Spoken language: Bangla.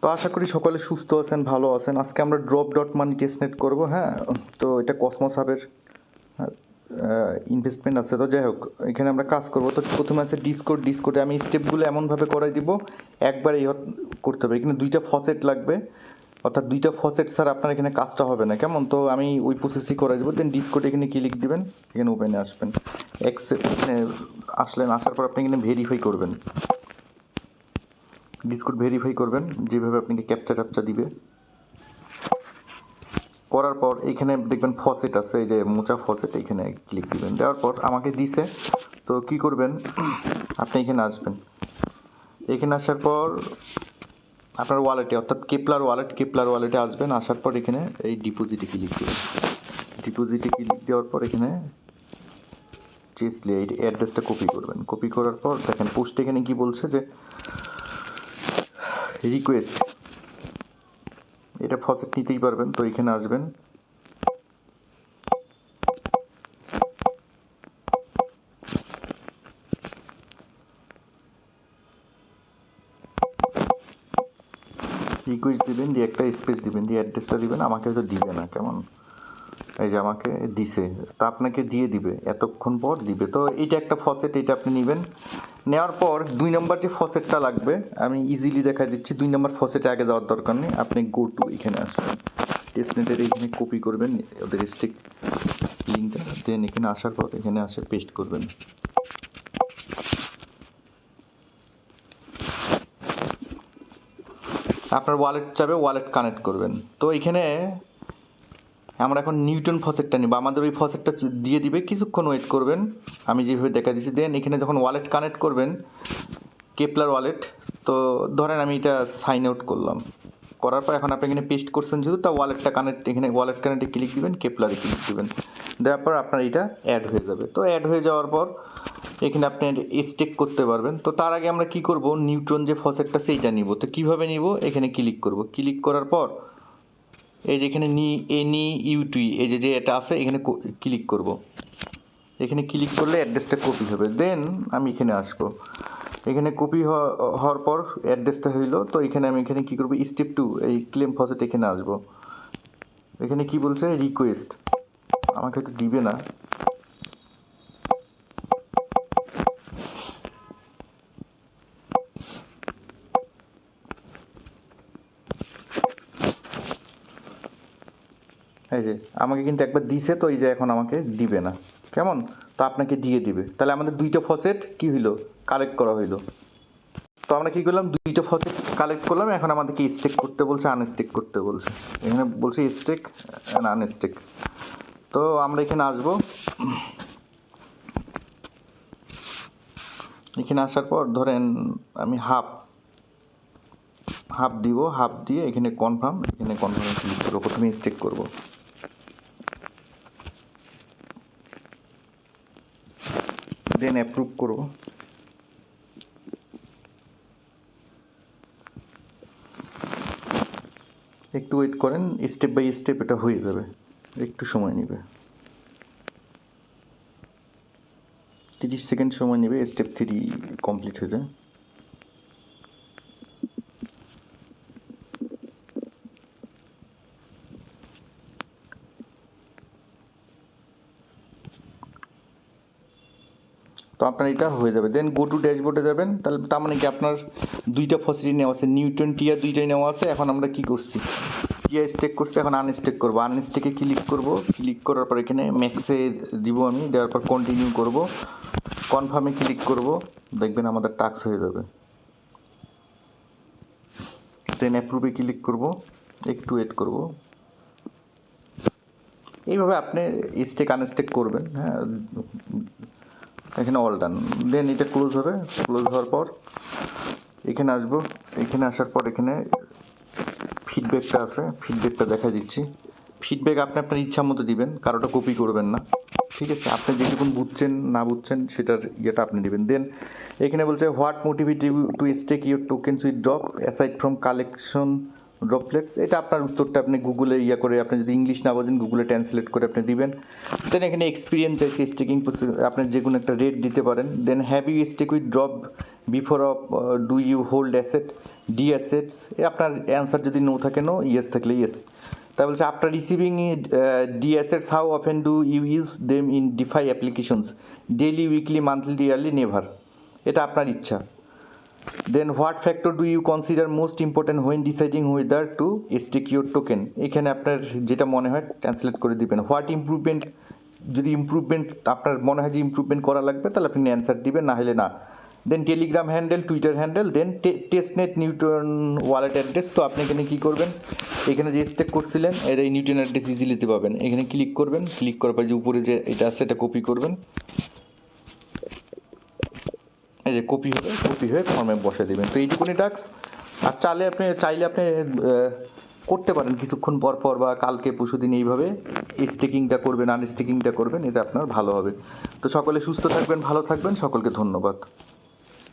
তো আশা করি সকলে সুস্থ আছেন, ভালো আছেন। আজকে আমরা ড্রপ.মানি টেস্টনেট করব। হ্যাঁ, তো এটা কসমস হাবের ইনভেস্টমেন্ট আছে। তো যাই হোক, এখানে আমরা কাজ করব। তো প্রথমে আছে ডিসকোডে আমি স্টেপগুলো এমনভাবে করাই দিব, একবারে করতে হবে। এখানে দুইটা ফসেট লাগবে, অর্থাৎ দুইটা ফসেট ছাড়া আপনার এখানে কাজটা হবে না, কেমন? তো আমি ওই প্রসেসই করাই দেবো। দেন ডিসকোডে এখানে ক্লিক দিবেন, এখানে ওপেনে আসবেন। এখানে আসার পর আপনি এখানে ভেরিফাই করবেন, ডিসকোড ভেরিফাই করবেন, যেভাবে আপনাকে ক্যাপচা দিবে। করার পর এখানে দেখবেন ফসেট আছে, এই যে মোচা ফসেট, এখানে ক্লিক দিবেন। দেওয়ার পর আমাকে দিছে, তো কি করবেন, আপনি এখানে আসবেন। এখানে আসার পর আপনার ওয়ালেটে, অর্থাৎ কেপলার ওয়ালেটে আসবেন। আসার পর এখানে এই ডিপোজিটে ক্লিক দেবেন। ডিপোজিটে ক্লিক দেওয়ার পর এখানে এই অ্যাড্রেসটা কপি করবেন। কপি করার পর দেখেন পোস্ট এখানে কি বলছে যে রিকোয়েস্ট, এটা ফসেট নিতেই পারবেন। তো এখানে আসবেন, রিকোয়েস্ট দিবেন, দিয়ে একটা স্পেস দিবেন, দিয়ে অ্যাড্রেসটা দিবেন। আমাকে হয়তো দিবে না, কেমন? এই যে আমাকে দিছে, তা আপনাকে দিয়ে দিবে, এতক্ষণ পর দিবে। তো এইটা একটা ফসেট, এটা আপনি নেবেন। নেওয়ার পর 2 নম্বর যে ফসেটটা লাগবে, আমি ইজিলি দেখা দিচ্ছি। 2 নম্বর ফসেটে আগে যাওয়ার দরকার নেই, আপনি গো টু এখানে আসবেন। টেস্টনেটের এখানে কপি করবেন ওদের স্টিক লিঙ্কটা, দেন এখানে আসার পর এখানে আসে পেস্ট করবেন। আপনার ওয়ালেট চাবে, ওয়ালেট কানেক্ট করবেন। তো এখানে আমরা এখন নিউটন ফসেটটা নিব, আমাদের ওই ফসেটটা দিয়ে দিবে, কিছুক্ষণ ওয়েট করবেন, আমি যেভাবে দেখা দিচ্ছি। দেন এখানে যখন ওয়ালেট কানেক্ট করবেন, কেপলার ওয়ালেট, তো ধরেন আমি এটা সাইন আউট করলাম। করার পর এখন আপনি এখানে পেস্ট করছেন যেহেতু, তা ওয়ালেটটা কানেক্ট, এখানে ওয়ালেট কানেক্টে ক্লিক দিবেন, কেপলারে ক্লিক দিবেন। দেওয়ার পর আপনার এটা অ্যাড হয়ে যাবে। তো অ্যাড হয়ে যাওয়ার পর এখানে আপনি স্টেক করতে পারবেন। তো তার আগে আমরা কি করব, নিউটন যে ফসেটটা সেইটা নিব। তো কিভাবে নিব, এখানে ক্লিক করব। ক্লিক করার পর এই যে এখানে ইউটি, এই যে এটা আছে, এখানে ক্লিক করব। এখানে ক্লিক করলে অ্যাড্রেসটা কপি হবে। দেন আমি এখানে আসবো, এখানে কপি হওয়ার পর অ্যাড্রেসটা হইলো। তো এখানে আমি এখানে কী করবো, স্টেপ 2 এই ক্লেম ফসেট এখানে আসবো। এখানে কি বলছে, রিকোয়েস্ট, আমাকে তো দিবে না। এই যে আমাকে কিন্তু একবার দিছে, তো এই যে এখন আমাকে দিবে না, কেমন? তো আপনাকে দিয়ে দিবে। তাহলে আমাদের দুইটা ফসেট কি হইলো, কালেক্ট করা হইলো। তো আমরা কি করলাম, দুইটা ফসেট কালেক্ট করলাম। এখন আমাদেরকে স্টেক করতে বলছে, আনস্টেক করতে বলছে। এখানে বলছে স্টেক অ্যান্ড আনস্টেক। তো আমরা এখানে আসবো। এখানে আসার পর ধরেন আমি হাফ দিব, হাফ দিয়ে এখানে কনফার্ম, এখানে কনফার্মে ক্লিক করবো। প্রথমে স্টেক করব। দেন অ্যাপ্রুভ করব। একটু ওয়েট করেন, স্টেপ বাই স্টেপ এটা হয়ে যাবে, একটু সময় নেবে, 30 সেকেন্ড সময় নেবে স্টেপ 3 কমপ্লিট হয়ে যায়। তো আপনার এটা হয়ে যাবে। দেন গো টু ড্যাশবোর্ডে যাবেন। তাহলে তার মানে কি আপনার দুইটা ফসিলিটি নেওয়া আছে, নিউটন টিয়ার দুইটাই নেওয়া আছে। এখন আমরা কি করছি, টিয়া স্টেক করছি, এখন আনস্টেক করবো। আনস্টেকে ক্লিক করব। ক্লিক করার পর এখানে ম্যাক্সে দিব আমি, দেওয়ার পর কন্টিনিউ করব, কনফার্মে ক্লিক করব, দেখবেন আমাদের টাস্ক হয়ে যাবে। দেন অ্যাপ্রুভে ক্লিক করব, একটু ওয়েট করব। এইভাবে আপনি স্টেক আনস্টেক করবেন। হ্যাঁ, এখানে অল ডান। দেন এটা ক্লোজ হবে। ক্লোজ হওয়ার পর এখানে আসবো। এখানে আসার পর এখানে ফিডব্যাকটা আছে, ফিডব্যাকটা দেখা দিচ্ছি। ফিডব্যাক আপনি আপনার ইচ্ছা মতো দিবেন, কারোটা কপি করবেন না, ঠিক আছে? আপনি যেটুকুন বুঝছেন না বুঝছেন সেটার ইয়েটা আপনি দিবেন। দেন এখানে বলছে what motivate you to stake your tokens with drop aside from collection droplets, এটা আপনার উত্তরটা আপনি গুগলে করে আপনি যদি ইংলিশ না বোঝেন গুগলে ট্রান্সলেট করে আপনি দিবেন। দেন এখানে এক্সপিরিয়েন্স চাইছে স্টেকিং, আপনি যে কোনো একটা রেট দিতে পারেন। Then have you stake with drop before of, do you hold asset, the assets, আপনার অ্যান্সার যদি নো থাকে নো, ইয়েস থাকলে ইয়েস। তাই বলছে after receiving the assets how often do you use them in DeFi applications, daily, weekly, monthly, yearly, never, এটা আপনার ইচ্ছা। Then what factor do you consider most important when deciding whether to stake your token, এখানে আপনার যেটা মনে হয় ট্রান্সলেট করে দিবেন। হোয়াট ইমপ্রুভমেন্ট, যদি ইমপ্রুভমেন্ট আপনার মনে হয় যে ইমপ্রুভমেন্ট করা লাগবে তাহলে আপনি অ্যান্সার দিবেন, না হলে না। দেন টেলিগ্রাম হ্যান্ডেল, টুইটার হ্যান্ডেল, দেন টেস্টনেট নিউটন ওয়ালেট অ্যাড্রেস। তো আপনি এখানে কী করবেন, এখানে যে স্টেক করছিলেন এর এই নিউটন অ্যাড্রেস ইজিলিতে পাবেন, এখানে ক্লিক করবেন, ক্লিক করার পর যে উপরে যে এটা আছে এটা কপি করবেন, এই যে কপি হয়ে ফর্মে বসে দেবেন। তো এইটুকুনি টাস্ক। আর চাইলে আপনি করতে পারেন কিছুক্ষণ পর পর বা কালকে পরশুদিন এইভাবে স্টেকিংটা করবেন, আনস্টেকিংটা করবেন, এটা আপনার ভালো হবে। তো সকলে সুস্থ থাকবেন, ভালো থাকবেন, সকলকে ধন্যবাদ।